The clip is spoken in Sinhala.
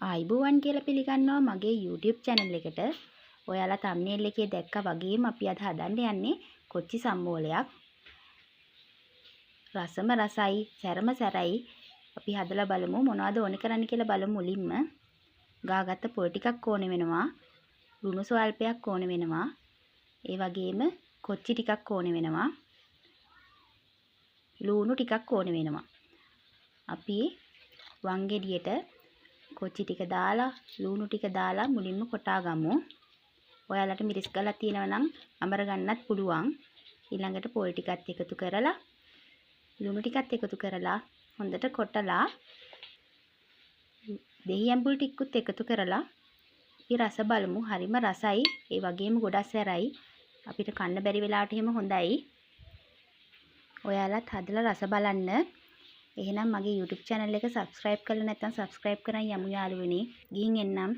ආයිබෝවන් කියලා පිළිගන්නවා මගේ YouTube channel එකට. ඔයාලා thumbnail එකේ දැක්කා වගේම අපි අද හදන්න යන්නේ කොච්චි සම්බෝලයක්. රසම රසයි, සැරම සැරයි. අපි හදලා බලමු මොනවද ඕනේ කරන්න කියලා බලමු මුලින්ම. ගාගත්ත පොල් ටිකක් ඕනේ වෙනවා. ලුණු ස්වල්පයක් ඕනේ වෙනවා. ඒ වගේම කොච්චි ටිකක් ඕනේ වෙනවා. ලුණු ටිකක් ඕනේ වෙනවා. අපි වංගෙඩියට කොච්චි ටික දාලා ලුණු ටික දාලා මුලින්ම කොටා ගමු. ඔයාලට මිරිස් ගලක් තියෙනවා නම් අමර ගන්නත් පුළුවන්. ඊළඟට පොල් ටිකත් එකතු කරලා ලුණු ටිකත් එකතු කරලා හොඳට කොටලා දෙහි ඇඹුල් ටිකකුත් එකතු කරලා අපි රස බලමු. හරිම රසයි. ඒ වගේම ගොඩක් සැරයි. අපිට කන්න බැරි වෙලාවට එහෙම හොඳයි. ඔයාලත් හදලා රස බලන්න. එහෙනම් මගේ YouTube channel එක subscribe කරලා නැත්නම් subscribe කරන් යමු යාළුවනේ. ගිහින් එන්නම්.